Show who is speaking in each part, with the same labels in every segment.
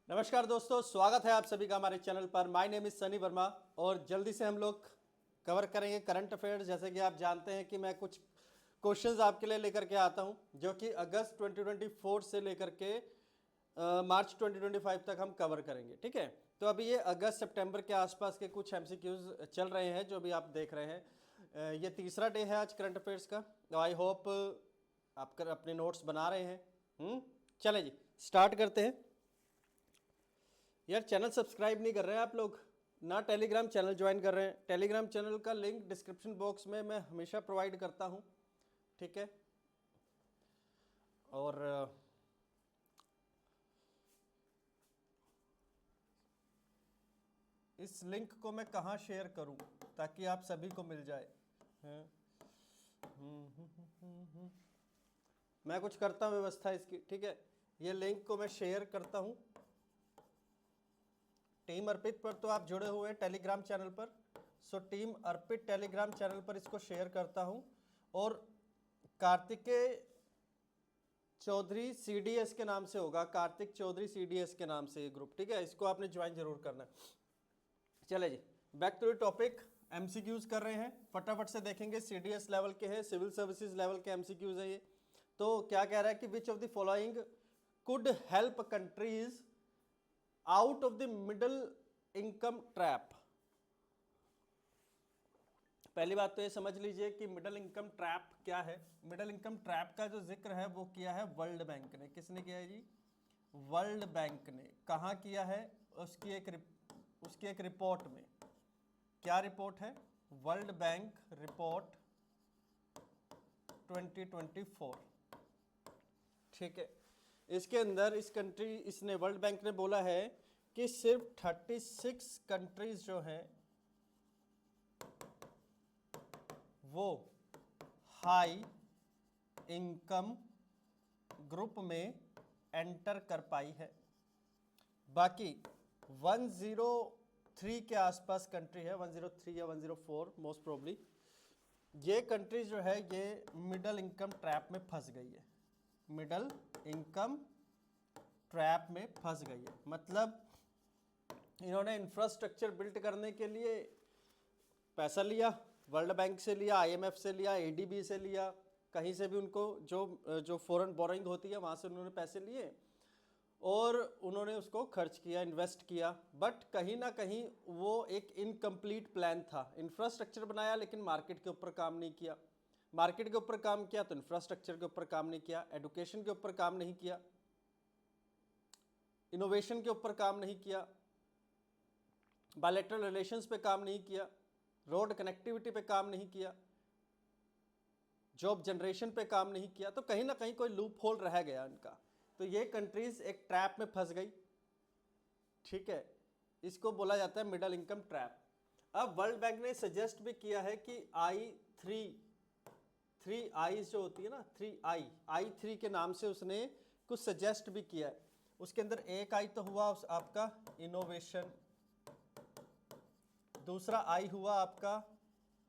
Speaker 1: नमस्कार दोस्तों, स्वागत है आप सभी का हमारे चैनल पर। My name is Sunny Verma और जल्दी से हम लोग कवर करेंगे करंट अफेयर्स। जैसे कि आप जानते हैं कि मैं कुछ क्वेश्चंस आपके लिए लेकर के आता हूं जो कि अगस्त 2024 से लेकर के मार्च 2025 तक हम कवर करेंगे। ठीक है, तो अभी ये अगस्त सितंबर के आसपास के कुछ एमसीक्यूज चल रहे हैं जो भी आप देख रहे हैं। ये तीसरा डे है आज करंट अफेयर्स का। आई होप आप अपने नोट्स बना रहे हैं। चले जी, स्टार्ट करते हैं। यार चैनल सब्सक्राइब नहीं कर रहे हैं आप लोग, ना टेलीग्राम चैनल ज्वाइन कर रहे हैं। टेलीग्राम चैनल का लिंक डिस्क्रिप्शन बॉक्स में मैं हमेशा प्रोवाइड करता हूं। ठीक है, और इस लिंक को मैं कहाँ शेयर करूं ताकि आप सभी को मिल जाए। हैं? मैं कुछ करता हूं व्यवस्था इसकी। ठीक है, ये लिंक को मैं शेयर करता हूं टीम अर्पित पर। तो आप जुड़े हुए हैं टेलीग्राम चैनल पर, सो टीम अर्पित टेलीग्राम चैनल पर इसको शेयर करता हूं। और कार्तिकेय चौधरी सीडीएस के नाम से होगा, कार्तिक चौधरी सीडीएस के नाम से ये ग्रुप। ठीक है, इसको आपने ज्वाइन जरूर करना है। चले जी, back to the topic. MCQs कर रहे हैं, फटाफट से देखेंगे। सीडीएस लेवल के हैं, सिविल सर्विसेज लेवल के एमसीक्यूज है ये। तो क्या कह रहा है कि which of the following could help countries out of the middle income trap. पहली बात तो ये समझ लीजिए कि मिडिल इनकम ट्रैप क्या है। मिडिल इनकम ट्रैप का जो जिक्र है वो किया है वर्ल्ड बैंक ने। किसने किया है जी? वर्ल्ड बैंक ने। कहाँ किया है? उसकी एक रिपोर्ट में। क्या रिपोर्ट है? World bank report 2024। ठीक है, इसके अंदर इसने वर्ल्ड बैंक ने बोला है कि सिर्फ 36 कंट्रीज जो हैं वो हाई इनकम ग्रुप में एंटर कर पाई है। बाकी 103 के आसपास कंट्री है, 103 या 104 मोस्ट प्रोबली। ये कंट्री जो है ये मिडिल इनकम ट्रैप में फंस गई है। मिडिल इनकम ट्रैप में फंस गई है मतलब इन्होंने इंफ्रास्ट्रक्चर बिल्ड करने के लिए पैसा लिया, वर्ल्ड बैंक से लिया, आईएमएफ से लिया, एडीबी से लिया, कहीं से भी उनको जो फॉरेन बोरोइंग होती है वहाँ से उन्होंने पैसे लिए और उन्होंने उसको खर्च किया, इन्वेस्ट किया। बट कहीं ना कहीं वो एक इनकम्प्लीट प्लान था। इंफ्रास्ट्रक्चर बनाया लेकिन मार्केट के ऊपर काम नहीं किया, मार्केट के ऊपर काम किया तो इंफ्रास्ट्रक्चर के ऊपर काम नहीं किया, एडुकेशन के ऊपर काम नहीं किया, इनोवेशन के ऊपर काम नहीं किया, बायलैटरल रिलेशंस पे काम नहीं किया, रोड कनेक्टिविटी पे काम नहीं किया, जॉब जनरेशन पे काम नहीं किया। तो कहीं ना कहीं कोई लूप होल रह गया इनका। तो ये कंट्रीज एक ट्रैप में फंस गई। ठीक है, इसको बोला जाता है मिडिल इनकम ट्रैप। अब वर्ल्ड बैंक ने सजेस्ट भी किया है कि थ्री आईज जो होती है ना, आई थ्री के नाम से उसने कुछ सजेस्ट भी किया है। उसके अंदर एक आई तो हुआ आपका इनोवेशन, दूसरा आई हुआ आपका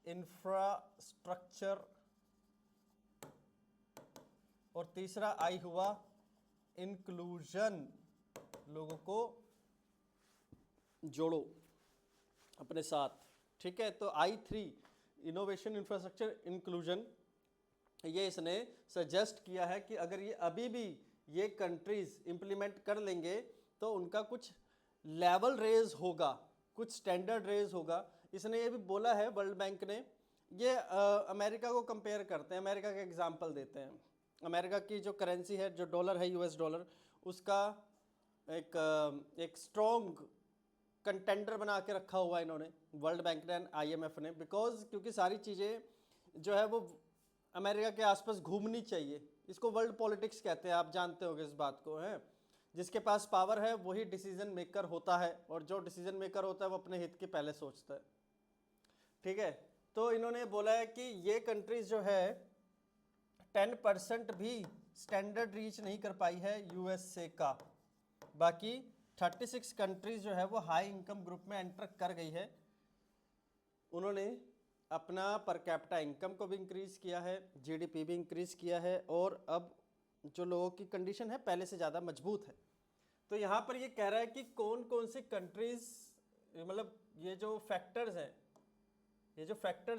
Speaker 1: इंफ्रास्ट्रक्चर और तीसरा आई हुआ इंक्लूजन। लोगों को जोड़ो अपने साथ। ठीक है, तो आई 3 इनोवेशन, इंफ्रास्ट्रक्चर, इंक्लूजन, ये इसने सजेस्ट किया है कि अगर ये अभी भी ये कंट्रीज इंप्लीमेंट कर लेंगे तो उनका कुछ लेवल रेज होगा, कुछ स्टैंडर्ड रेज होगा। इसने ये भी बोला है वर्ल्ड बैंक ने। ये अमेरिका को कंपेयर करते हैं, अमेरिका का एग्जांपल देते हैं। अमेरिका की जो करेंसी है, जो डॉलर है, यूएस डॉलर, उसका एक स्ट्रॉन्ग कंटेंडर बना के रखा हुआ है इन्होंने, वर्ल्ड बैंक ने, आईएमएफ ने। बिकॉज क्योंकि सारी चीज़ें जो है वो अमेरिका के आसपास घूमनी चाहिए। इसको वर्ल्ड पॉलिटिक्स कहते हैं, आप जानते होंगे इस बात को। है जिसके पास पावर है वही डिसीजन मेकर होता है और जो डिसीजन मेकर होता है वो अपने हित के पहले सोचता है। ठीक है, तो इन्होंने बोला है कि ये कंट्रीज जो है 10% भी स्टैंडर्ड रीच नहीं कर पाई है यूएसए का। बाकी 36 कंट्रीज जो है वो हाई इनकम ग्रुप में एंटर कर गई है। उन्होंने अपना पर कैपिटा इनकम को भी इंक्रीज किया है, जीडीपी भी इंक्रीज किया है और अब जो लोगों की कंडीशन है पहले से ज़्यादा मजबूत है। तो यहाँ पर ये कह रहा है कि कौन कौन सी कंट्रीज, मतलब ये जो फैक्टर्स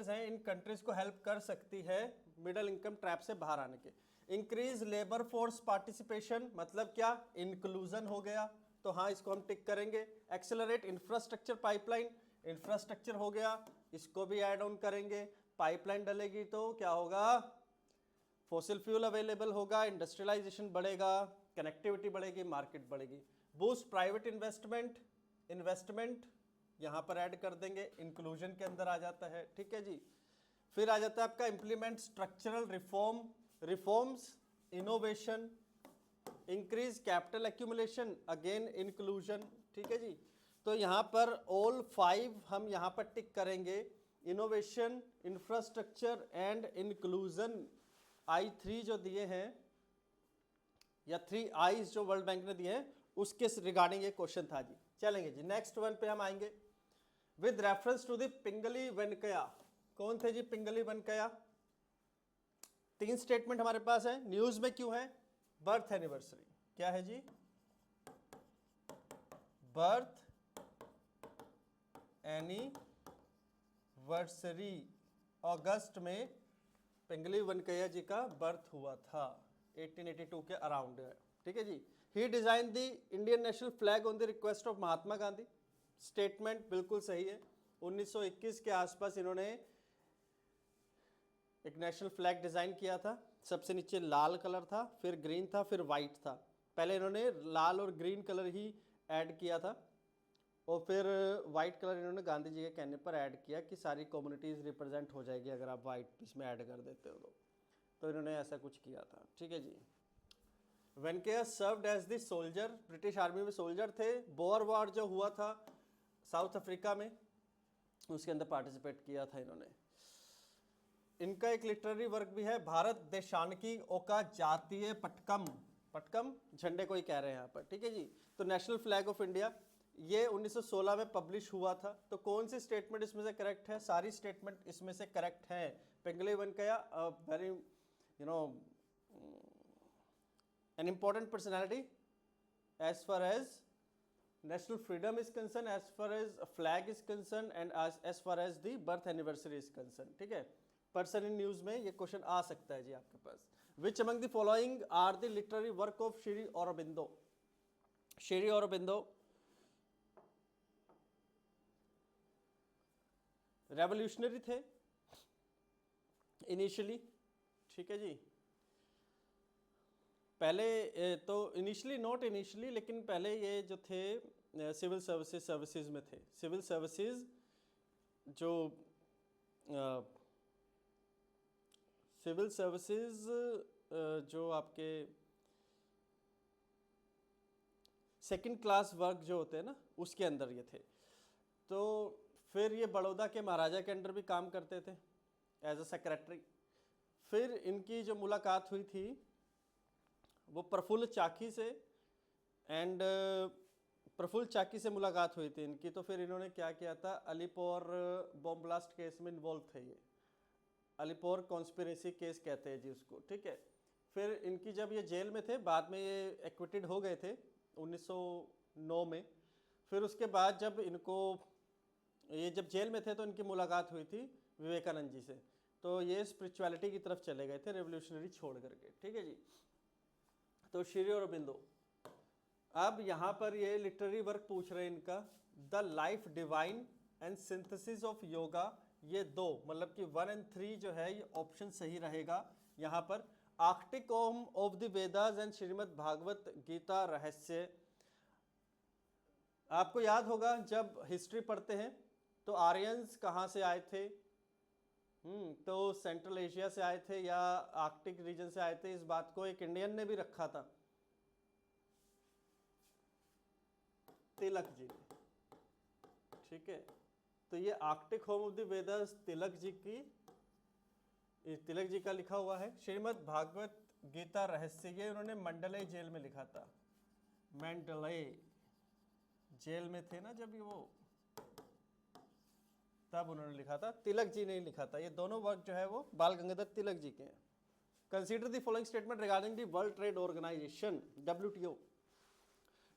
Speaker 1: हैं, इन कंट्रीज को हेल्प कर सकती है मिडिल इनकम ट्रैप से बाहर आने के। इंक्रीज लेबर फोर्स पार्टिसिपेशन, मतलब क्या, इंक्लूजन हो गया, तो हाँ इसको हम टिक करेंगे। एक्सेलरेट इंफ्रास्ट्रक्चर पाइपलाइन, इंफ्रास्ट्रक्चर हो गया, इसको भी ऐड ऑन करेंगे। पाइपलाइन डलेगी तो क्या होगा, फॉसिल फ्यूल अवेलेबल होगा, इंडस्ट्रियलाइजेशन बढ़ेगा, कनेक्टिविटी बढ़ेगी, मार्केट बढ़ेगी। बूस्ट प्राइवेट इन्वेस्टमेंट यहाँ पर ऐड कर देंगे, इंक्लूजन के अंदर आ जाता है, ठीक है जी। फिर आ जाता है आपका implement structural reforms, innovation, increase capital accumulation, again inclusion, ठीक है जी। तो यहाँ पर ऑल 5 हम यहाँ पर टिक करेंगे, innovation, infrastructure and inclusion. I3 जो दिए हैं, या 3 I's जो वर्ल्ड बैंक ने दिए हैं, उसके रिगार्डिंग ये क्वेश्चन था जी। चलेंगे जी नेक्स्ट वन पे हम आएंगे। विद रेफरेंस टू द पिंगली वेंकैया, कौन थे जी पिंगली वेंकैया? 3 स्टेटमेंट हमारे पास है, न्यूज में क्यों है? बर्थ एनिवर्सरी, क्या है जी? बर्थ एनिवर्सरी, अगस्त में पिंगली वेंकैया जी का बर्थ हुआ था, 1882 के अराउंड, ठीक है जी। He design the Indian national flag on the request of Mahatma Gandhi, statement बिल्कुल सही है। 1921 के आसपास इन्होंने एक नेशनल फ्लैग डिजाइन किया था। सबसे नीचे लाल कलर था, फिर ग्रीन था, फिर वाइट था। पहले इन्होंने लाल और ग्रीन कलर ही ऐड किया था, और फिर वाइट कलर इन्होंने गांधी जी के कहने पर ऐड किया कि सारी कम्युनिटीज़ रिप्रेजेंट हो जाएगी अगर आप वाइट इसमें ऐड कर देते हो तो इन्होंने ऐसा कुछ किया था, ठीक है जी। Venkayya served as the soldier, British army में सोल्जर थे। बोअर वार जो हुआ था साउथ अफ्रीका में, उसके अंदर पार्टिसिपेट किया था इन्होंने। इनका एक लिटरेरी वर्क भी है, भारत देशानकी ओका जातीय पटकम, पटकम झंडे को ही कह रहे हैं यहाँ पर, ठीक है जी। तो नेशनल फ्लैग ऑफ इंडिया ये 1916 में पब्लिश हुआ था। तो कौन सी स्टेटमेंट इसमें से करेक्ट है? सारी स्टेटमेंट इसमें से करेक्ट है। Pingali Venkayya very an important personality as far as national freedom is concerned, as far as a flag is concerned, and as far as the birth anniversary is concerned, ठीक है। Person in news में ये question आ सकता है जी आपके पास। Which among the following are the literary work of Shri Aurobindo? Shri Aurobindo revolutionary थे इनिशियली, ठीक है जी। पहले तो इनिशियली, नॉट इनिशियली, लेकिन पहले ये जो थे सिविल सर्विसेज में थे। सिविल सर्विसेज जो सिविल सर्विसेज जो आपके सेकंड क्लास वर्क जो होते हैं ना, उसके अंदर ये थे। तो फिर ये बड़ौदा के महाराजा के अंडर भी काम करते थे एज अ सेक्रेटरी। फिर इनकी जो मुलाकात हुई थी वो प्रफुल्ल चाकी से, एंड प्रफुल्ल चाकी से मुलाकात हुई थी इनकी। तो फिर इन्होंने क्या किया था, अलीपोर बॉम्ब ब्लास्ट केस में इन्वॉल्व थे ये, अलीपोर कॉन्स्पिरेसी केस कहते हैं जी उसको, ठीक है। फिर इनकी जब ये जेल में थे, बाद में ये एक्विटेड हो गए थे 1909 में। फिर उसके बाद जब इनको, ये जब जेल में थे तो इनकी मुलाकात हुई थी विवेकानंद जी से। तो ये स्पिरिचुअलिटी की तरफ चले गए थे रेवोल्यूशनरी छोड़ करके, ठीक है जी। तो श्री औरबिंदो, अब यहाँ पर ये लिटरेरी वर्क पूछ रहे हैं इनका, the life divine and synthesis of yoga, ये 2 मतलब कि 1 और 3 जो है ये ऑप्शन सही रहेगा यहाँ पर। Arctic home of the Vedas and Shrimad Bhagavad Gita Rahasya, आपको याद होगा जब हिस्ट्री पढ़ते हैं तो आर्यंस कहाँ से आए थे? तो सेंट्रल एशिया से आए थे या आर्कटिक रीजन से आए थे, इस बात को एक इंडियन ने भी रखा था, तिलक जी ने, ठीक है। तो ये Arctic home of the Vedas Tilak ji का लिखा हुआ है। श्रीमद् भागवत गीता रहस्य, ये उन्होंने मंडलई जेल में लिखा था। मंडलई जेल में थे ना जब ये, वो तब उन्होंने लिखा था, तिलक जी ने लिखा था। ये दोनों वर्क जो है वो बाल गंगाधर तिलक जी के हैं। Consider the following statement regarding the World Trade Organization, WTO।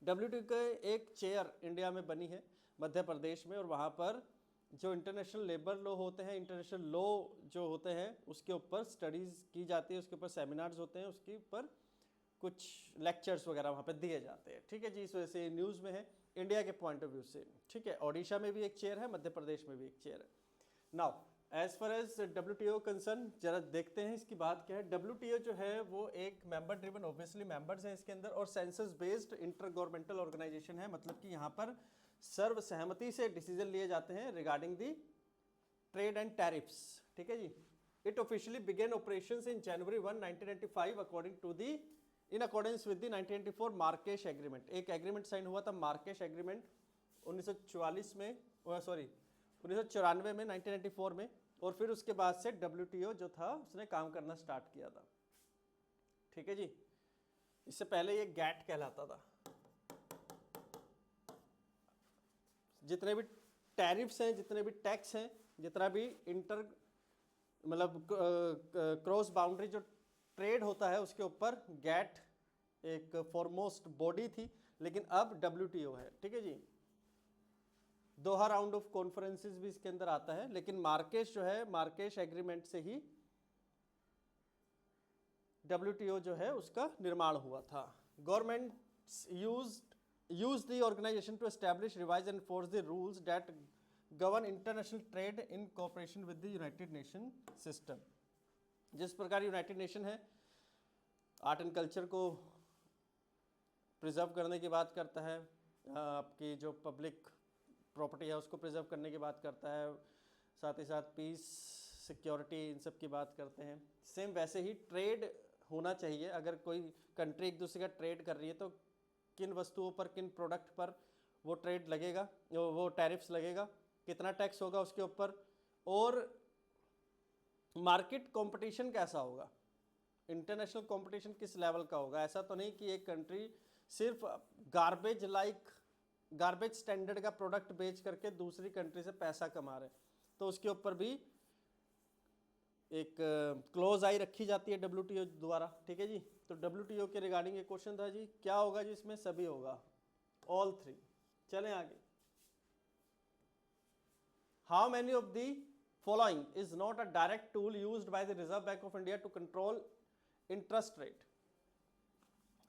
Speaker 1: WTO के एक चेयर इंडिया में बनी है मध्य प्रदेश में, और वहाँ पर जो इंटरनेशनल लेबर लॉ होते हैं, इंटरनेशनल लॉ जो होते हैं उसके ऊपर स्टडीज़ की जाती है, उसके ऊपर सेमिनार्स होते हैं, उसके ऊपर कुछ लेक्चर्स वगैरह वहाँ पे दिए जाते हैं। ठीक है जी, इस वजह से न्यूज़ में है इंडिया के पॉइंट ऑफ व्यू से। ठीक है, ओडिशा में भी एक चेयर है, मध्य प्रदेश में भी एक चेयर है। Now as far as WTO concern, जरा देखते हैं इसकी बात क्या है। WTO जो है वो एक मेंबर ड्रिवन, ऑब्वियसली मेंबर्स हैं इसके अंदर, और census based intergovernmental organization है, मतलब कि यहाँ पर सर्व सहमति से डिसीजन लिए जाते हैं regarding the trade and tariffs. ठीक है जी। It officially began operations in January 1, 1995 according to the in accordance with the 1994 Marrakesh agreement. एक एग्रीमेंट साइन हुआ था मार्केश एग्रीमेंट 1944 में, सॉरी 1994 में, 1994 में, और फिर उसके बाद से WTO जो था उसने काम करना स्टार्ट किया था। ठीक है जी। इससे पहले ये गैट कहलाता था। जितने भी टैरिफ्स हैं, जितने भी टैक्स हैं, जितना भी इंटर मतलब क्रॉस बाउंड्री जो ट्रेड होता है उसके ऊपर गैट एक फॉरमोस्ट बॉडी थी, लेकिन अब WTO है। ठीक है जी। दोहा राउंड ऑफ कॉन्फ्रेंसेस भी इसके अंदर आता है, लेकिन मार्केश जो है, मार्केश एग्रीमेंट से ही WTO जो है उसका निर्माण हुआ था। Government use the organization to establish, revise and enforce the rules that govern international trade in cooperation with the United Nations system। जिस प्रकार यूनाइटेड नेशन है आर्ट एंड कल्चर को प्रिजर्व करने की बात करता है, आपकी जो पब्लिक प्रॉपर्टी है उसको प्रिजर्व करने की बात करता है, साथ ही साथ पीस, सिक्योरिटी, इन सब की बात करते हैं। सेम वैसे ही ट्रेड होना चाहिए। अगर कोई कंट्री एक दूसरे का ट्रेड कर रही है तो किन वस्तुओं पर, किन प्रोडक्ट पर वो ट्रेड लगेगा, वो टैरिफ्स लगेगा, कितना टैक्स होगा उसके ऊपर, और मार्केट कंपटीशन कैसा होगा, इंटरनेशनल कंपटीशन किस लेवल का होगा। ऐसा तो नहीं कि एक कंट्री सिर्फ गार्बेज स्टैंडर्ड का प्रोडक्ट बेच करके दूसरी कंट्री से पैसा कमा रहे, तो उसके ऊपर भी एक क्लोज आई रखी जाती है WTO द्वारा। ठीक है जी। तो WTO के रिगार्डिंग एक क्वेश्चन था जी, क्या होगा जी इसमें? सभी होगा, ऑल थ्री। चलें आगे। How many of the following is not a direct tool used by the Reserve Bank of India to control interest rate?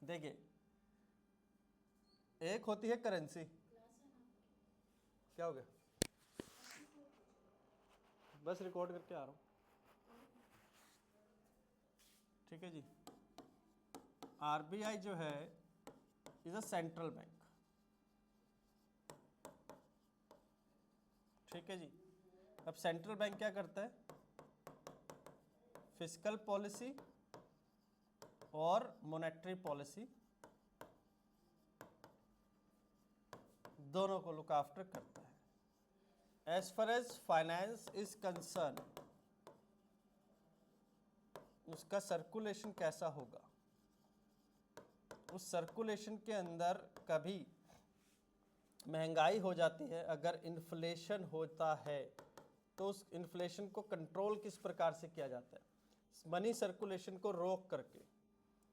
Speaker 1: देखिए, एक होती है करेंसी, क्या हो गया, बस रिकॉर्ड करके आ रहा हूं। ठीक है जी। RBI जो है इज अ सेंट्रल बैंक। ठीक है जी। अब सेंट्रल बैंक क्या करता है? फिस्कल पॉलिसी और मॉनेटरी पॉलिसी दोनों को लुक आफ्टर करता है। As far as finance is concern, उसका सर्कुलेशन कैसा होगा? उस सर्कुलेशन के अंदर कभी महंगाई हो जाती है, अगर इन्फ्लेशन होता है तो उस इन्फ्लेशन को कंट्रोल किस प्रकार से किया जाता है? मनी सर्कुलेशन को रोक करके,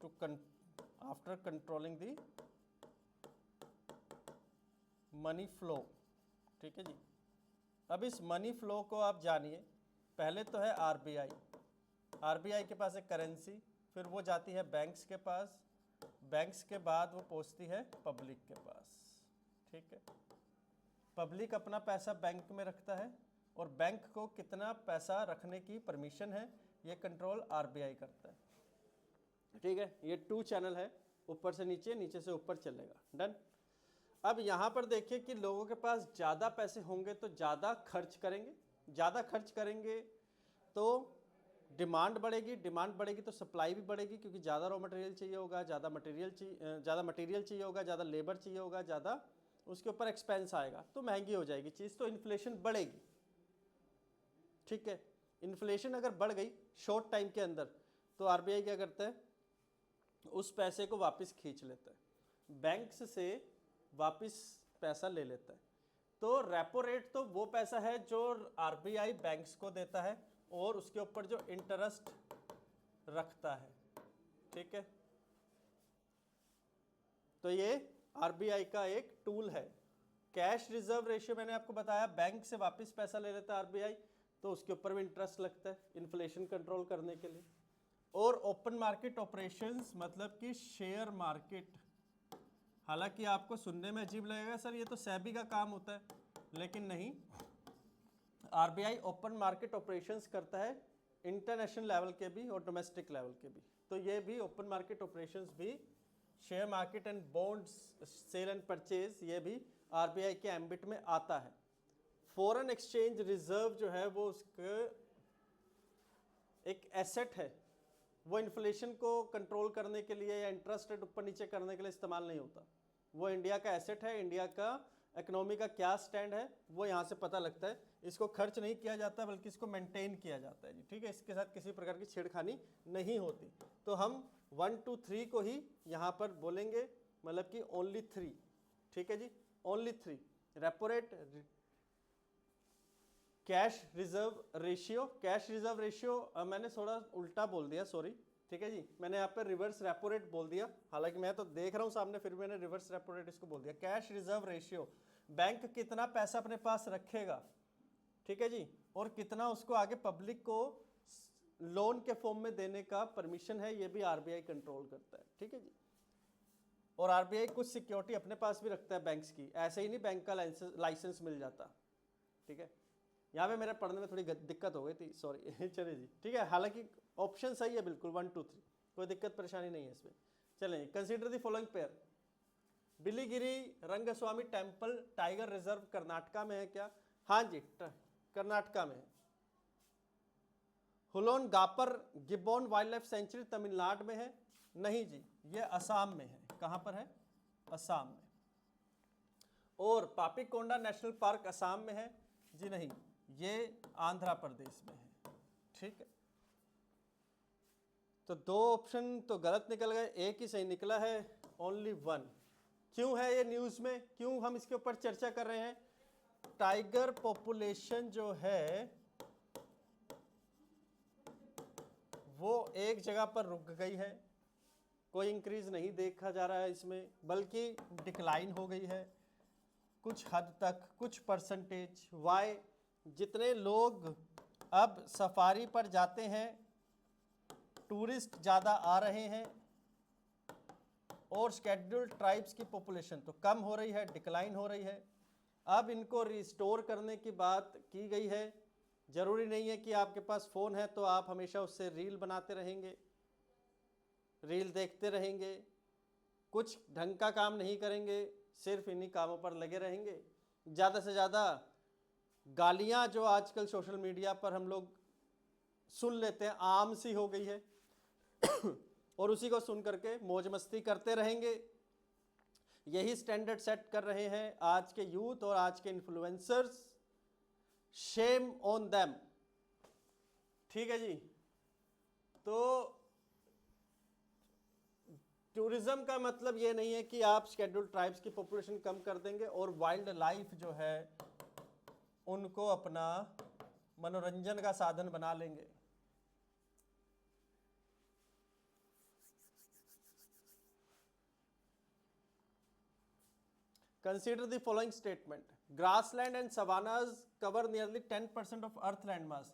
Speaker 1: to after controlling the money flow. ठीक है जी। अब इस मनी फ्लो को आप जानिए। पहले तो है RBI के पास एक करेंसी, फिर वो जाती है बैंक्स के पास, बैंक्स के बाद वो पहुंचती है पब्लिक के पास। ठीक है। पब्लिक अपना पैसा बैंक में रखता है, और बैंक को कितना पैसा रखने की परमिशन है ये कंट्रोल RBI करता है। ठीक है। ये 2 चैनल है, ऊपर से नीचे, नीचे से ऊपर चलेगा। डन। अब यहाँ पर देखिए कि लोगों के पास ज़्यादा पैसे होंगे तो ज़्यादा खर्च करेंगे, ज़्यादा खर्च करेंगे तो डिमांड बढ़ेगी, डिमांड बढ़ेगी तो सप्लाई भी बढ़ेगी, क्योंकि ज़्यादा रॉ मटेरियल चाहिए होगा, ज़्यादा मटेरियल चाहिए होगा, ज़्यादा लेबर चाहिए होगा, ज़्यादा उसके ऊपर एक्सपेंस आएगा, तो महंगी हो जाएगी चीज़, तो इन्फ्लेशन बढ़ेगी। ठीक है। इन्फ्लेशन अगर बढ़ गई शॉर्ट टाइम के अंदर, तो RBI क्या करता है? उस पैसे को वापस खींच लेता है, बैंक्स से वापस पैसा ले लेता है। तो रेपो रेट तो वो पैसा है जो RBI बैंक्स को देता है, और उसके ऊपर जो इंटरेस्ट रखता है। ठीक है। तो ये आरबीआई का एक टूल है। कैश रिजर्व रेशियो मैंने आपको बताया, बैंक से वापस पैसा ले लेता है आरबीआई, तो उसके ऊपर भी इंटरेस्ट लगता है इन्फ्लेशन कंट्रोल करने के लिए। और ओपन मार्केट ऑपरेशंस मतलब कि शेयर मार्केट, हालांकि आपको सुनने में अजीब लगेगा सर ये तो सेबी का काम होता है, लेकिन नहीं, आरबीआई ओपन मार्केट ऑपरेशंस करता है इंटरनेशनल लेवल के भी और डोमेस्टिक लेवल के भी। तो ये भी ओपन मार्केट ऑपरेशंस भी, share market and bonds sale and purchase, ये भी आरबीआई के एम्बिट में आता है। फॉरेन एक्सचेंज रिजर्व जो है वो उसका एक एसेट है, वो इन्फ्लेशन को कंट्रोल करने के लिए या इंटरेस्ट रेट ऊपर नीचे करने के लिए इस्तेमाल नहीं होता। वो इंडिया का एसेट है, इंडिया का इकोनॉमी का क्या स्टैंड है वो यहाँ से पता लगता है। इसको खर्च नहीं किया जाता बल्कि इसको मेंटेन किया जाता है जी, ठीक है। इसके साथ किसी प्रकार की छेड़खानी नहीं होती। तो हम 1 2 3 को ही यहाँ पर बोलेंगे, मतलब कि ओनली 3, ठीक है जी, only 3। Repo rate, cash reserve ratio, cash reserve ratio मैंने थोड़ा उल्टा बोल दिया, सॉरी, ठीक है जी, मैंने यहाँ पर रिवर्स रेपो रेट बोल दिया, हालांकि मैं तो देख रहा हूँ सामने, फिर मैंने रिवर्स रेपो रेट इसको बोल दिया। कैश रिजर्व रेशियो, बैंक कितना पैसा अपने पास रखेगा, ठीक है जी, और कितना उसको आगे पब्लिक को लोन के फॉर्म में देने का परमिशन है, ये भी आरबीआई कंट्रोल करता है, ठीक है जी। और आरबीआई कुछ सिक्योरिटी अपने पास भी रखता है बैंक्स की, ऐसे ही नहीं बैंक का लाइसेंस मिल जाता, ठीक है। यहाँ पे मेरे पढ़ने में थोड़ी दिक्कत हो गई थी, सॉरी चलिए जी, ठीक है, हालांकि ऑप्शन सही है बिल्कुल 1 2 3, कोई दिक्कत परेशानी नहीं है इसमें। चलें, consider the following pair. Biligiri Rangaswamy temple tiger reserve Karnataka में है क्या? हाँ जी, कर्नाटका में है। हुलोन गापर गिब्बॉन वाइल्ड लाइफ सेंचुरी तमिलनाडु में है? नहीं जी, ये असम में है। कहाँ पर है? असम में। और पापीकोंडा नेशनल पार्क असम में है? जी नहीं, ये आंध्र प्रदेश में है, ठीक है। तो 2 ऑप्शन तो गलत निकल गए, एक ही सही निकला है, ओनली 1। क्यों है ये न्यूज़ में, क्यों हम इसके ऊपर चर्चा कर रहे हैं? टाइगर पॉपुलेशन जो है वो एक जगह पर रुक गई है, कोई इंक्रीज नहीं देखा जा रहा है इसमें, बल्कि डिक्लाइन हो गई है कुछ हद तक, कुछ परसेंटेज। वाई? जितने लोग अब सफारी पर जाते हैं, टूरिस्ट ज़्यादा आ रहे हैं, और शेड्यूल्ड ट्राइब्स की पॉपुलेशन तो कम हो रही है, डिक्लाइन हो रही है। अब इनको रिस्टोर करने की बात की गई है। ज़रूरी नहीं है कि आपके पास फ़ोन है तो आप हमेशा उससे रील बनाते रहेंगे, रील देखते रहेंगे, कुछ ढंग का काम नहीं करेंगे, सिर्फ इन्हीं कामों पर लगे रहेंगे। ज़्यादा से ज़्यादा गालियाँ जो आजकल सोशल मीडिया पर हम लोग सुन लेते हैं, आम सी हो गई है और उसी को सुन करके मौज मस्ती करते रहेंगे। यही स्टैंडर्ड सेट कर रहे हैं आज के यूथ और आज के इन्फ्लुएंसर्स। शेम ऑन देम, ठीक है जी। तो टूरिज्म का मतलब ये नहीं है कि आप शेड्यूल्ड ट्राइब्स की पॉपुलेशन कम कर देंगे और वाइल्ड लाइफ जो है उनको अपना मनोरंजन का साधन बना लेंगे। Consider the following statement. Grassland and savannas cover nearly 10% of Earth land mass.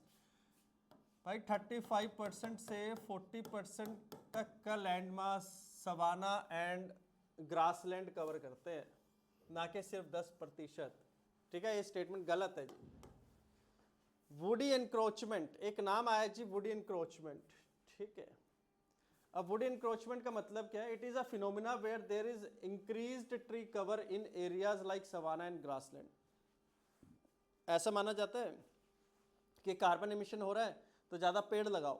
Speaker 1: भाई 35% से 40% तक का land mass savanna and grassland cover करते हैं, ना कि सिर्फ 10%, ठीक है। ये स्टेटमेंट गलत है जी। वुडी एनक्रोचमेंट, एक नाम आया जी, वुडी एनक्रोचमेंट, ठीक है। अब वुड एनक्रोचमेंट का मतलब क्या है? It is a phenomena where there is increased tree cover in areas like savanna and grassland. ऐसा माना जाता है कि कार्बन एमिशन हो रहा है तो ज़्यादा पेड़ लगाओ,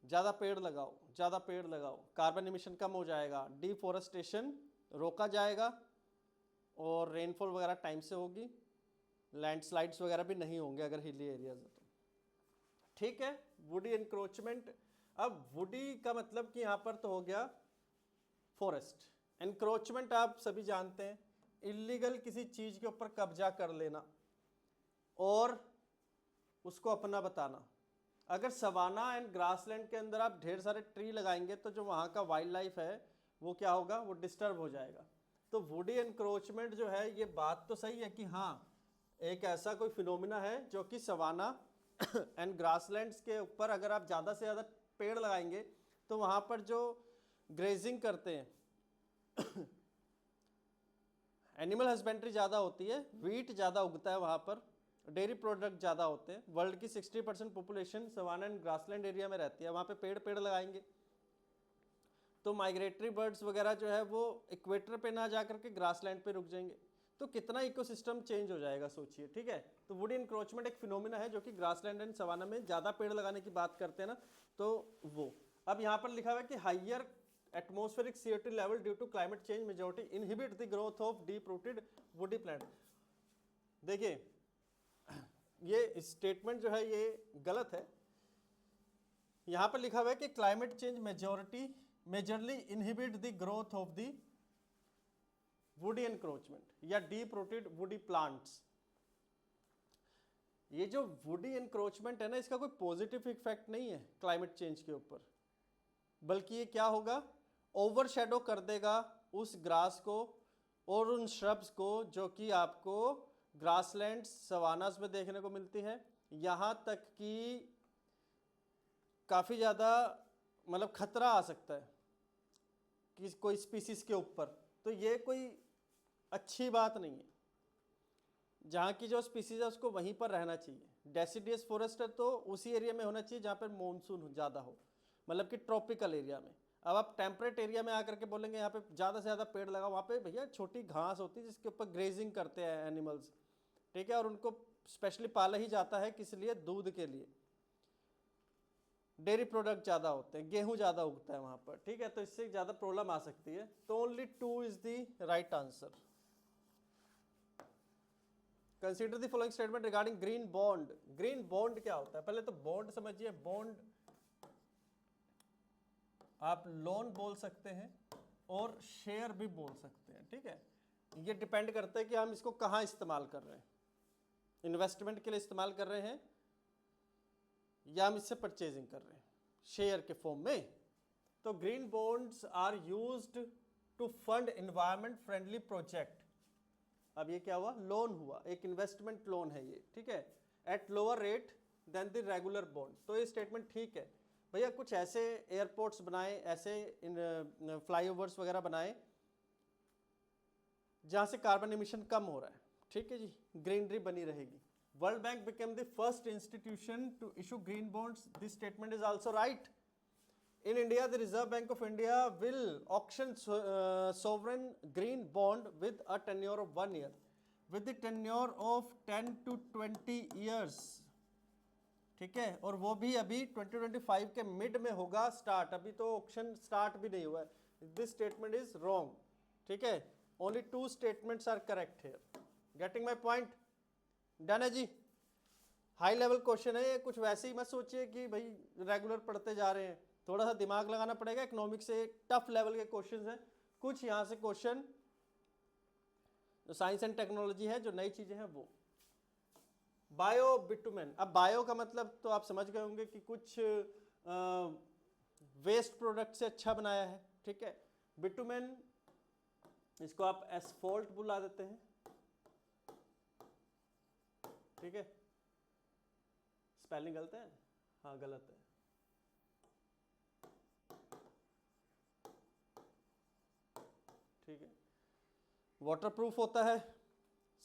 Speaker 1: ज़्यादा पेड़ लगाओ, ज़्यादा पेड़ लगाओ, कार्बन एमिशन कम हो जाएगा, डिफॉरेस्टेशन रोका जाएगा और रेनफॉल वगैरह टाइम से होगी, लैंडस्लाइड्स वगैरह भी नहीं होंगे अगर हिली एरियाज है तो, ठीक है। Woody encroachment. अब वुडी का मतलब कि यहाँ पर तो हो गया फॉरेस्ट। एनक्रोचमेंट आप सभी जानते हैं, इलीगल किसी चीज़ के ऊपर कब्जा कर लेना और उसको अपना बताना। अगर सवाना एंड ग्रासलैंड के अंदर आप ढेर सारे ट्री लगाएंगे तो जो वहाँ का वाइल्ड लाइफ है वो क्या होगा? वो डिस्टर्ब हो जाएगा। तो वुडी एनक्रोचमेंट जो है, ये बात तो सही है कि हाँ एक ऐसा कोई फिनोमिना है जो कि सवाना एंड ग्रासलैंड्स के ऊपर अगर आप ज़्यादा से ज़्यादा पेड़ लगाएंगे तो वहाँ पर जो ग्रेजिंग करते हैं एनिमल हस्बेंड्री ज़्यादा होती है, वीट ज़्यादा उगता है वहाँ पर, डेयरी प्रोडक्ट ज़्यादा होते हैं। वर्ल्ड की 60% population savanna and grassland area में रहती है, वहाँ पे पेड़ पेड़ लगाएंगे तो माइग्रेटरी बर्ड्स वगैरह जो है वो इक्वेटर पे ना जा करके ग्रासलैंड पे रुक जाएंगे, तो कितना इकोसिस्टम चेंज हो जाएगा सोचिए, ठीक है। तो वुड इंक्रोचमेंट एक फिनोमिना है जो कि ग्रासलैंड एंड सवाना में ज़्यादा पेड़ लगाने की बात करते हैं ना, तो वो अब यहाँ पर लिखा हुआ है कि higher atmospheric CO2 level due to climate change majority inhibit the growth of deep rooted woody plant. देखिए ये स्टेटमेंट जो है ये गलत है। यहाँ पर लिखा हुआ है कि climate change majorly inhibit the growth of the woody encroachment या डीप रूटेड वुडी प्लांट्स। ये जो वुडी एनक्रोचमेंट है ना, इसका कोई पॉजिटिव इफेक्ट नहीं है क्लाइमेट चेंज के ऊपर, बल्कि ये क्या होगा, ओवरशैडो कर देगा उस ग्रास को और उन श्रब्स को जो कि आपको ग्रासलैंड्स सवानास में देखने को मिलती है। यहाँ तक कि काफ़ी ज़्यादा मतलब खतरा आ सकता है कि कोई स्पीसीज के ऊपर, तो ये कोई अच्छी बात नहीं है। जहाँ की जो स्पीसीज है उसको वहीं पर रहना चाहिए। डेसिडियस फॉरेस्ट है तो उसी एरिया में होना चाहिए जहाँ पर मानसून ज़्यादा हो, मतलब कि ट्रॉपिकल एरिया में। अब आप टेम्परेट एरिया में आकर के बोलेंगे यहाँ पे ज़्यादा से ज़्यादा पेड़ लगाओ, वहाँ पे भैया छोटी घास होती है जिसके ऊपर ग्रेजिंग करते हैं एनिमल्स, ठीक है, और उनको स्पेशली पाला ही जाता है किस लिए, दूध के लिए। डेयरी प्रोडक्ट ज़्यादा होते हैं, गेहूँ ज़्यादा उगता है वहाँ पर, ठीक है, तो इससे ज़्यादा प्रॉब्लम आ सकती है। तो only 2 is the right answer. Consider the following statement regarding green bond. Green bond क्या होता है, पहले तो बॉन्ड समझिए। बॉन्ड आप लोन बोल सकते हैं और शेयर भी बोल सकते हैं, ठीक है। ये डिपेंड करता है कि हम इसको कहाँ इस्तेमाल कर रहे हैं, इन्वेस्टमेंट के लिए इस्तेमाल कर रहे हैं या हम इससे परचेजिंग कर रहे हैं शेयर के फॉर्म में। तो green bonds are used to fund environment friendly project. अब ये क्या हुआ, लोन हुआ, एक इन्वेस्टमेंट लोन है ये, ठीक है, at lower rate than the regular bond. तो ये स्टेटमेंट ठीक है भैया। कुछ ऐसे एयरपोर्ट्स बनाए, ऐसे फ्लाईओवर्स वगैरह बनाए जहाँ से कार्बन एमिशन कम हो रहा है, ठीक है जी, ग्रीनरी बनी रहेगी। World Bank became the first institution to issue green bonds. This statement is also right. In India, the Reserve Bank of India will auction sovereign green bond with a tenure of 1 year, with the tenure of 10 to 20 years, ठीक है, और वो भी अभी 2025 के mid में होगा start, अभी तो ऑक्शन स्टार्ट भी नहीं हुआ है। दिस स्टेटमेंट इज रॉन्ग, ठीक है। Only 2 statements are correct here. Getting my point? Done है जी। हाई लेवल क्वेश्चन है ये, कुछ वैसे ही मत सोचिए कि भाई रेगुलर पढ़ते जा रहे हैं, थोड़ा सा दिमाग लगाना पड़ेगा। इकोनॉमिक्स से टफ लेवल के क्वेश्चन हैं कुछ, यहाँ से क्वेश्चन जो साइंस एंड टेक्नोलॉजी है, जो नई चीजें हैं वो। बायो बिटुमेन, अब बायो का मतलब तो आप समझ गए होंगे कि कुछ वेस्ट प्रोडक्ट से अच्छा बनाया है, ठीक है। बिटुमेन, इसको आप एस्फॉल्ट बुला देते हैं, ठीक है। स्पेलिंग गलत है, हाँ गलत है। ठीक है, वाटरप्रूफ होता है,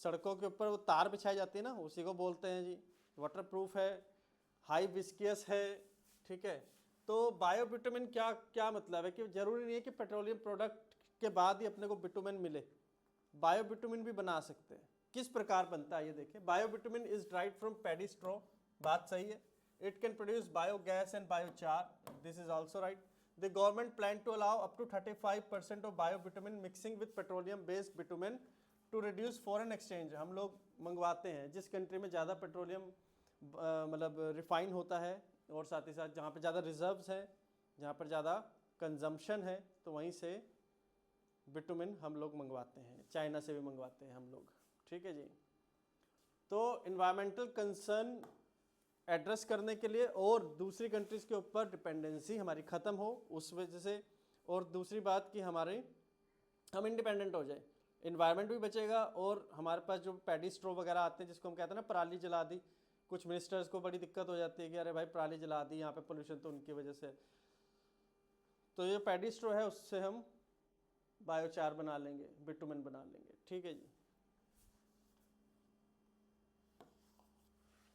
Speaker 1: सड़कों के ऊपर वो तार बिछाई जाती है ना, उसी को बोलते हैं जी वाटरप्रूफ है, हाई विस्कियस है, ठीक है। तो बायो बिटुमेन क्या क्या मतलब है कि जरूरी नहीं है कि पेट्रोलियम प्रोडक्ट के बाद ही अपने को बिटुमेन मिले, बायो बिटुमेन भी बना सकते हैं। किस प्रकार बनता है ये देखिए। Bio bitumen is derived from paddy straw, बात सही है। It can produce biogas and biochar, this is also right. The government plan to allow up to 35% of bio-bitumen mixing with petroleum-based bitumen to reduce foreign exchange। हम लोग मंगवाते हैं जिस country में ज़्यादा पेट्रोलियम मतलब रिफाइन होता है और साथ ही साथ जहाँ पे ज़्यादा रिजर्व्स हैं, जहाँ पर ज़्यादा कंजम्पशन है, तो वहीं से बिटुमेन हम लोग मंगवाते हैं, चाइना से भी मंगवाते हैं हम लोग, ठीक है जी। तो इन्वायरमेंटल कंसर्न एड्रेस करने के लिए और दूसरी कंट्रीज़ के ऊपर डिपेंडेंसी हमारी ख़त्म हो उस वजह से, और दूसरी बात कि हमारे हम इंडिपेंडेंट हो जाए, इन्वायरमेंट भी बचेगा और हमारे पास जो पैडी स्ट्रो वगैरह आते हैं जिसको हम कहते हैं ना पराली जला दी, कुछ मिनिस्टर्स को बड़ी दिक्कत हो जाती है कि अरे भाई पराली जला दी यहाँ पे पोल्यूशन तो उनकी वजह से, तो ये पैडी स्ट्रो है उससे हम बायोचार बना लेंगे, बिटुमेन बना लेंगे। ठीक है जी,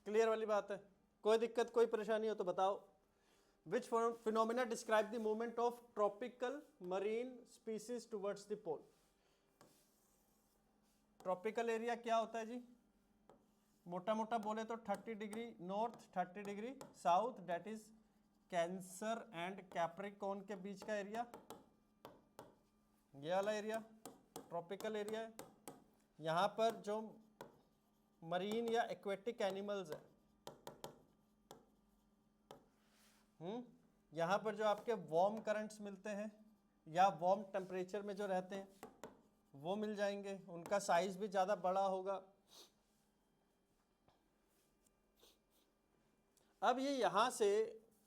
Speaker 1: क्लियर वाली बात है? कोई दिक्कत कोई परेशानी हो तो बताओ। Which phenomena describe the movement of tropical marine species towards the pole? Tropical area क्या होता है जी? मोटा मोटा बोले तो 30 degree north 30 degree south, that is Cancer and Capricorn के बीच का एरिया, ये वाला एरिया ट्रॉपिकल एरिया है। यहाँ पर जो मरीन या एक्वेटिक एनिमल्स है, यहाँ पर जो आपके वार्म करंट्स मिलते हैं या वार्म टेम्परेचर में जो रहते हैं वो मिल जाएंगे, उनका साइज भी ज़्यादा बड़ा होगा। अब ये यहाँ से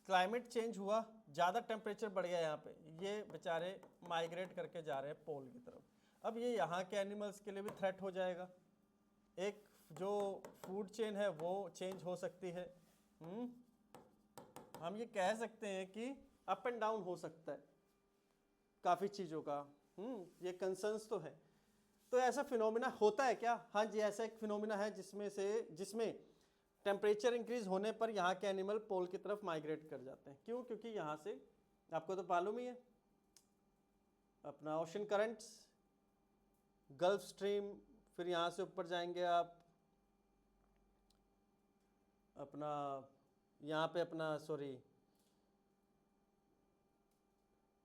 Speaker 1: क्लाइमेट चेंज हुआ, ज़्यादा टेम्परेचर बढ़ गया यहाँ पे, ये बेचारे माइग्रेट करके जा रहे हैं पोल की तरफ। अब ये यहाँ के एनिमल्स के लिए भी थ्रेट हो जाएगा, एक जो फूड चेन है वो चेंज हो सकती है। हम ये कह सकते हैं कि अप एंड डाउन हो सकता है काफ़ी चीज़ों का। ये कंसर्न्स तो है। तो ऐसा फिनोमिना होता है क्या? हाँ जी, ऐसा एक फिनोमिना है जिसमें टेम्परेचर इंक्रीज होने पर यहाँ के एनिमल पोल की तरफ माइग्रेट कर जाते हैं। क्यों? क्योंकि यहाँ से आपको तो मालूम ही है अपना ओशन करंट्स, गल्फ स्ट्रीम, फिर यहाँ से ऊपर जाएंगे आप अपना यहाँ पे अपना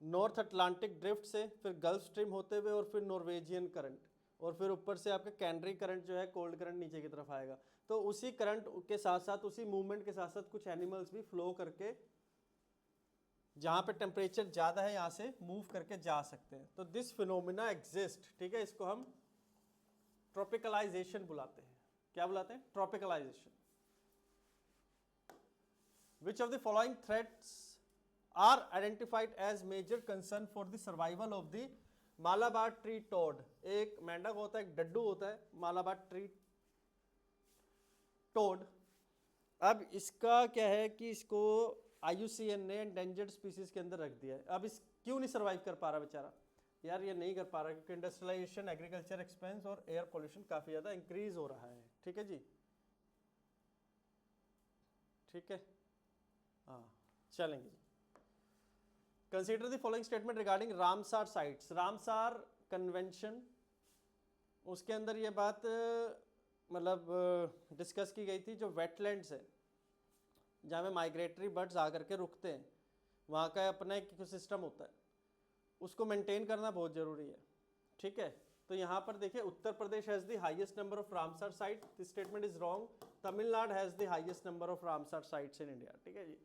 Speaker 1: नॉर्थ अटलांटिक ड्रिफ्ट से, फिर गल्फ स्ट्रीम होते हुए और फिर नॉर्वेजियन करंट, और फिर ऊपर से आपके कैनरी करंट जो है कोल्ड करंट नीचे की तरफ आएगा। तो उसी करंट के साथ साथ, उसी मूवमेंट के साथ साथ कुछ एनिमल्स भी फ्लो करके जहाँ पे टेम्परेचर ज़्यादा है यहाँ से मूव करके जा सकते हैं। तो दिस फिनोमिना एग्जिस्ट। ठीक है, इसको हम ट्रॉपिकलाइजेशन बुलाते हैं। क्या बुलाते हैं? ट्रॉपिकलाइजेशन। Which of the following threats are identified as major concern for the survival of the Malabar tree toad? एक मेंढक होता है, एक डड्डू होता है, मालाबार ट्री टोड। अब इसका क्या है कि इसको IUCN ने एंडेंजर्ड स्पीसीज के अंदर रख दिया है। अब इस क्यों नहीं सर्वाइव कर पा रहा बेचारा? यार ये नहीं कर पा रहा क्योंकि इंडस्ट्रियलाइजेशन, एग्रीकल्चर एक्सपेंस और एयर पोल्यूशन काफ़ी ज़्यादा इंक्रीज हो रहा है। ठीक है जी, ठीक है, हाँ चलेंगे जी। Consider the following statement regarding Ramsar sites. Ramsar convention, उसके अंदर ये बात मतलब डिस्कस की गई थी, जो वेटलैंड्स है जहाँ में माइग्रेटरी बर्ड्स आकर के रुकते हैं, वहाँ का अपना एक इकोसिस्टम होता है, उसको मेंटेन करना बहुत ज़रूरी है। ठीक है, तो यहाँ पर देखिए Uttar Pradesh has the highest number of Ramsar site, this statement is wrong. Tamil Nadu has the highest number of Ramsar sites in India. ठीक है जी।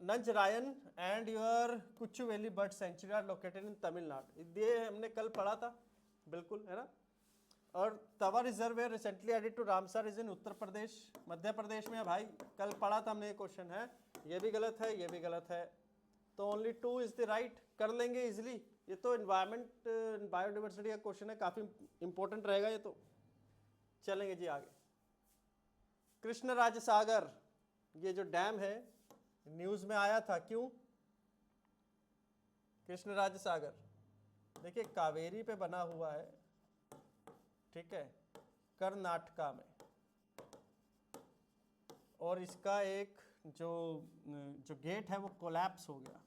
Speaker 1: Nanjarayan and your Kuchchu valley bird sanctuary are located in Tamil Nadu, ये हमने कल पढ़ा था, बिल्कुल है ना। और तवा रिजर्व है recently added to Ramsar is in Uttar Pradesh, Madhya Pradesh में है भाई, कल पढ़ा था हमने। ये क्वेश्चन है, ये भी गलत है, ये भी गलत है, तो ओनली 2 इज द राइट। कर लेंगे इजिली, ये तो एनवायरमेंट बायोडाइवर्सिटी का क्वेश्चन है, काफ़ी इंपॉर्टेंट रहेगा ये तो। चलेंगे जी आगे। कृष्णराज सागर, ये जो डैम है न्यूज़ में आया था, क्यों? कृष्णराज सागर देखिए कावेरी पे बना हुआ है, ठीक है, कर्नाटका में, और इसका एक जो गेट है वो कोलैप्स हो गया,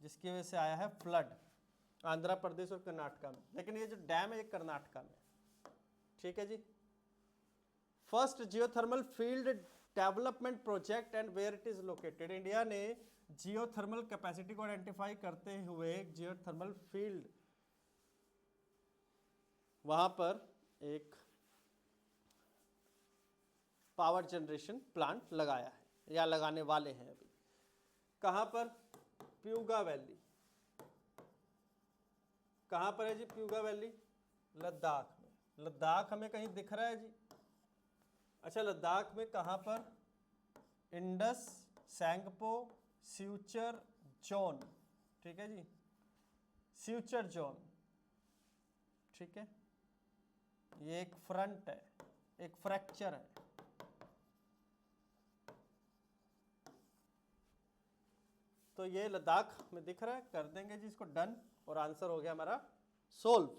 Speaker 1: जिसकी वजह से आया है फ्लड आंध्र प्रदेश और कर्नाटका में। लेकिन ये जो डैम है ये कर्नाटका में, ठीक है जी। First geothermal field development project and where it is located. India ने जियोथर्मल कैपेसिटी को आइडेंटिफाई करते हुए एक जियोथर्मल फील्ड, वहां पर एक पावर जनरेशन प्लांट लगाया है या लगाने वाले हैं अभी। कहां पर? प्यूगा वैली। कहां पर है जी प्यूगा वैली? लद्दाख में। लद्दाख हमें कहीं दिख रहा है जी? अच्छा, लद्दाख में कहां पर? इंडस, सैंगपो, सिउचर, जोन, ठीक है जी, स्यूचर जोन, ठीक है, ये एक फ्रंट है, एक फ्रैक्चर है। तो ये लद्दाख में दिख रहा है, कर देंगे जी इसको डन, और आंसर हो गया हमारा solve.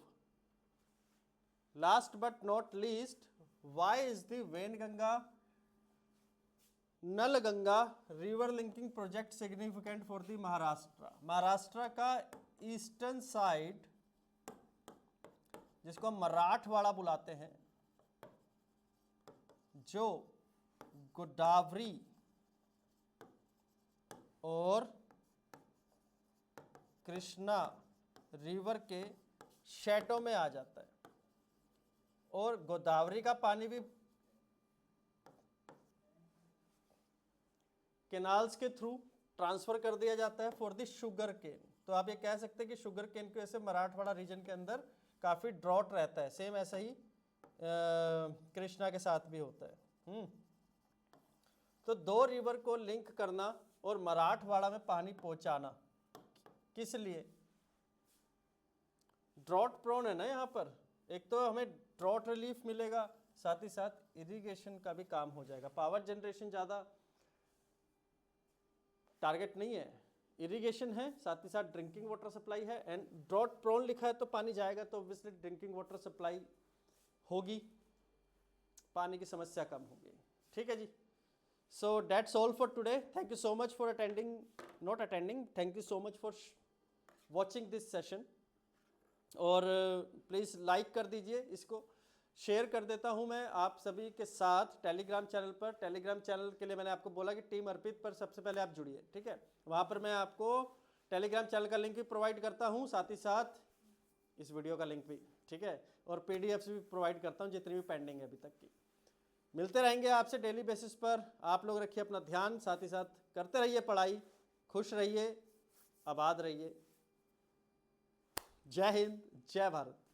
Speaker 1: Last but not least, why is the Wainganga Nalganga river linking project significant for the Maharashtra? Maharashtra का ईस्टर्न साइड, जिसको हम मराठवाड़ा बुलाते हैं, जो गोदावरी और कृष्णा रिवर के शेडो में आ जाता है, और गोदावरी का पानी भी कैनाल्स के थ्रू ट्रांसफर कर दिया जाता है फॉर द शुगर केन। तो आप ये कह सकते हैं कि शुगर केन की वजह से मराठवाड़ा रीजन के अंदर काफ़ी ड्रॉट रहता है। सेम ऐसा ही कृष्णा के साथ भी होता है। तो दो रिवर को लिंक करना और मराठवाड़ा में पानी पहुंचाना, किस लिए? ड्रॉट प्रोन है ना यहाँ पर, एक तो हमें ड्रॉट रिलीफ मिलेगा, साथ ही साथ इरिगेशन का भी काम हो जाएगा। पावर जनरेशन ज़्यादा टारगेट नहीं है, इरिगेशन है, साथ ही साथ ड्रिंकिंग वाटर सप्लाई है, एंड ड्रॉट प्रोन लिखा है तो पानी जाएगा, तो ऑब्वियसली ड्रिंकिंग वाटर सप्लाई होगी, पानी की समस्या कम होगी। ठीक है जी, so that's all for today. Thank you so much for thank you so much for watching this session, और प्लीज़ लाइक कर दीजिए इसको, शेयर कर देता हूं मैं आप सभी के साथ टेलीग्राम चैनल पर। टेलीग्राम चैनल के लिए मैंने आपको बोला कि टीम अर्पित पर सबसे पहले आप जुड़िए, ठीक है। वहां पर मैं आपको टेलीग्राम चैनल का लिंक भी प्रोवाइड करता हूं, साथ ही साथ इस वीडियो का लिंक भी, ठीक है, और पीडीएफ्स भी प्रोवाइड करता हूं जितनी भी पेंडिंग है अभी तक की। मिलते रहेंगे आपसे डेली बेसिस पर। आप लोग रखिए अपना ध्यान, साथ ही साथ करते रहिए पढ़ाई, खुश रहिए, आबाद रहिए। जय हिंद, जय भारत।